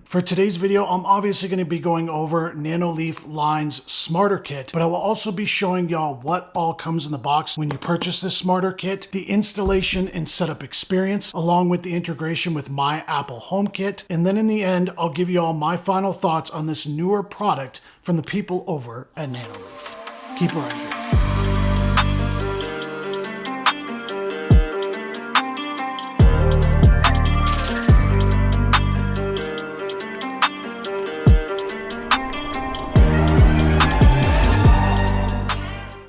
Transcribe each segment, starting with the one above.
For today's video, I'm obviously going to be going over Nanoleaf Line's Smarter Kit, but I will also be showing y'all what all comes in the box when you purchase this Smarter Kit, the installation and setup experience, along with the integration with my Apple Homekit, and then in the end, I'll give you all my final thoughts on this newer product from the people over at Nanoleaf. Keep it right here.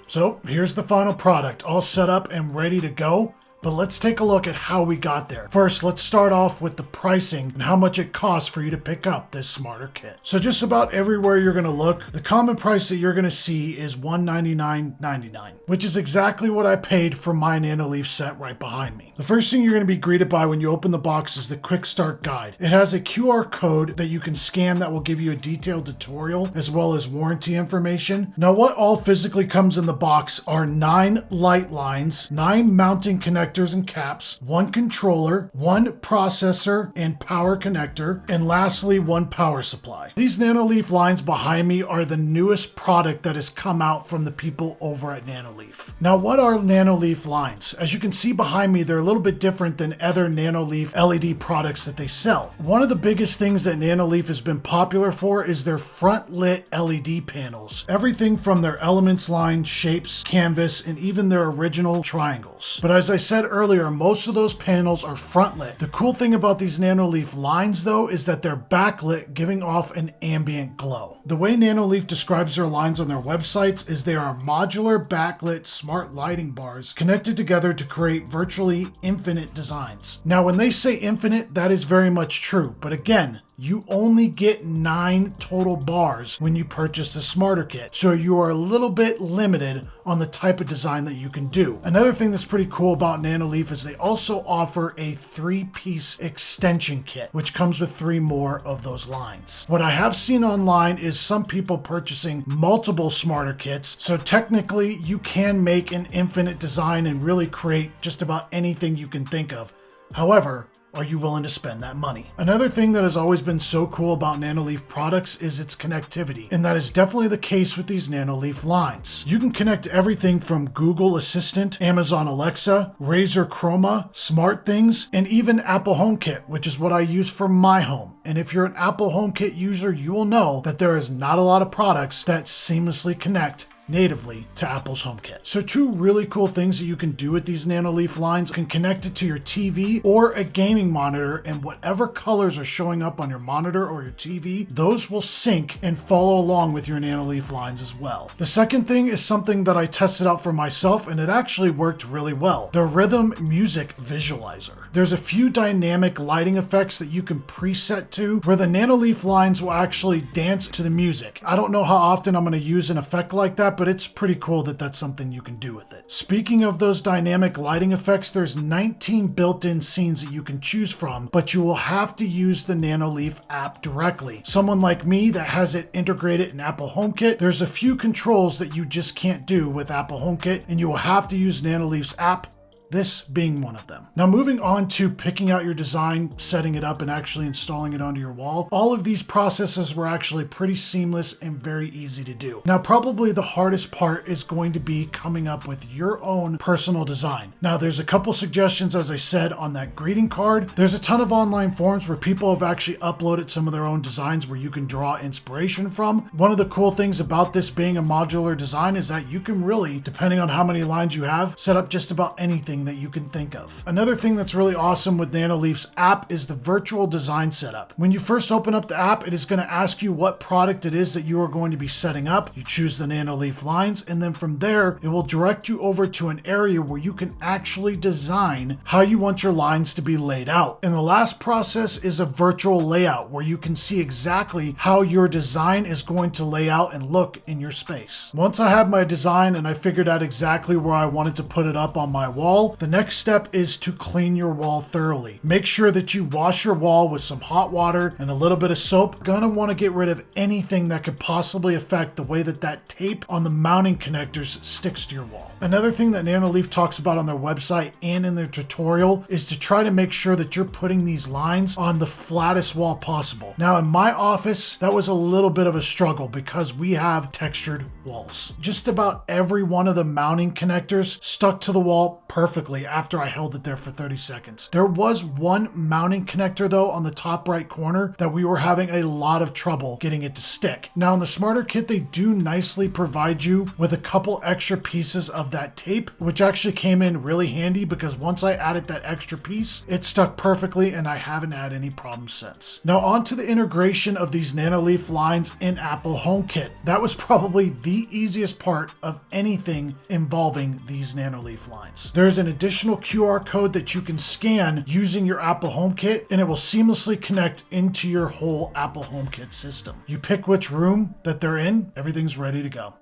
So here's the final product, all set up and ready to go. But let's take a look at how we got there. First, let's start off with the pricing and how much it costs for you to pick up this Smarter Kit. So just about everywhere you're gonna look, the common price that you're gonna see is $199.99, which is exactly what I paid for my Nanoleaf set right behind me. The first thing you're gonna be greeted by when you open the box is the Quick Start Guide. It has a QR code that you can scan that will give you a detailed tutorial as well as warranty information. Now, what all physically comes in the box are 9 light lines, 9 mounting connectors and caps, 1 controller, 1 processor and power connector, and lastly 1 power supply. These Nanoleaf lines behind me are the newest product that has come out from the people over at Nanoleaf. Now, what are Nanoleaf lines? As you can see behind me, they're a little bit different than other Nanoleaf LED products that they sell. One of the biggest things that Nanoleaf has been popular for is their front lit LED panels. Everything from their Elements line, shapes, canvas, and even their original triangles. But as I said earlier, most of those panels are front lit. The cool thing about these Nanoleaf lines though is that they're backlit, giving off an ambient glow. The way Nanoleaf describes their lines on their websites is they are modular backlit smart lighting bars connected together to create virtually infinite designs. Now when they say infinite, that is very much true, but again, you only get 9 total bars when you purchase the Smarter Kit, so you are a little bit limited on the type of design that you can do. Another thing that's pretty cool about Nanoleaf is they also offer a 3-piece extension kit, which comes with 3 more of those lines. What I have seen online is some people purchasing multiple Smarter Kits, so technically you can make an infinite design and really create just about anything you can think of. However, are you willing to spend that money? Another thing that has always been so cool about Nanoleaf products is its connectivity, and that is definitely the case with these Nanoleaf lines. You can connect everything from Google Assistant, Amazon Alexa, Razer Chroma, SmartThings, and even Apple HomeKit, which is what I use for my home. And if you're an Apple HomeKit user, you will know that there is not a lot of products that seamlessly connect natively to Apple's HomeKit. So 2 really cool things that you can do with these Nanoleaf lines. You can connect it to your TV or a gaming monitor, and whatever colors are showing up on your monitor or your TV, those will sync and follow along with your Nanoleaf lines as well. The second thing is something that I tested out for myself, and it actually worked really well. The Rhythm Music Visualizer. There's a few dynamic lighting effects that you can preset to where the Nanoleaf lines will actually dance to the music. I don't know how often I'm going to use an effect like that, but it's pretty cool that that's something you can do with it. Speaking of those dynamic lighting effects, there's 19 built-in scenes that you can choose from, but you will have to use the Nanoleaf app directly. Someone like me that has it integrated in Apple HomeKit, there's a few controls that you just can't do with Apple HomeKit, and you will have to use Nanoleaf's app, this being one of them. Now moving on to picking out your design, setting it up, and actually installing it onto your wall. All of these processes were actually pretty seamless and very easy to do. Now probably the hardest part is going to be coming up with your own personal design. Now there's a couple suggestions, as I said, on that greeting card. There's a ton of online forums where people have actually uploaded some of their own designs where you can draw inspiration from. One of the cool things about this being a modular design is that you can really, depending on how many lines you have, set up just about anything that you can think of. Another thing that's really awesome with Nanoleaf's app is the virtual design setup. When you first open up the app, it is going to ask you what product it is that you are going to be setting up. You choose the Nanoleaf lines, and then from there, it will direct you over to an area where you can actually design how you want your lines to be laid out. And the last process is a virtual layout where you can see exactly how your design is going to lay out and look in your space. Once I had my design and I figured out exactly where I wanted to put it up on my wall, well, the next step is to clean your wall thoroughly. Make sure that you wash your wall with some hot water and a little bit of soap. Gonna want to get rid of anything that could possibly affect the way that tape on the mounting connectors sticks to your wall. Another thing that Nanoleaf talks about on their website and in their tutorial is to try to make sure that you're putting these lines on the flattest wall possible. Now in my office, that was a little bit of a struggle because we have textured walls. Just about every one of the mounting connectors stuck to the wall perfectly after I held it there for 30 seconds. There was one mounting connector though on the top right corner that we were having a lot of trouble getting it to stick. Now in the Smarter Kit, they do nicely provide you with a couple extra pieces of that tape, which actually came in really handy because once I added that extra piece, it stuck perfectly and I haven't had any problems since. Now on to the integration of these Nanoleaf lines in Apple Homekit. That was probably the easiest part of anything involving these Nanoleaf lines. There's an additional QR code that you can scan using your Apple Homekit and it will seamlessly connect into your whole Apple Homekit system. You pick which room that they're in, everything's ready to go.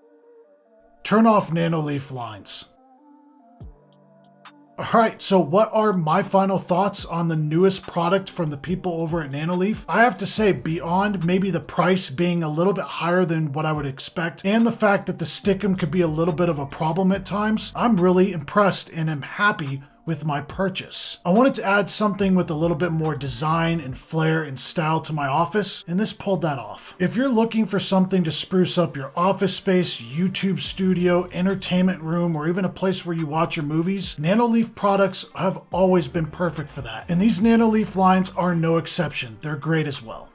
Turn off Nanoleaf lines. Alright, so what are my final thoughts on the newest product from the people over at Nanoleaf? I have to say, beyond maybe the price being a little bit higher than what I would expect, and the fact that the Stickum could be a little bit of a problem at times, I'm really impressed and am happy with my purchase. I wanted to add something with a little bit more design and flair and style to my office, and this pulled that off. If you're looking for something to spruce up your office space, YouTube studio, entertainment room, or even a place where you watch your movies, Nanoleaf products have always been perfect for that. And these Nanoleaf lines are no exception. They're great as well.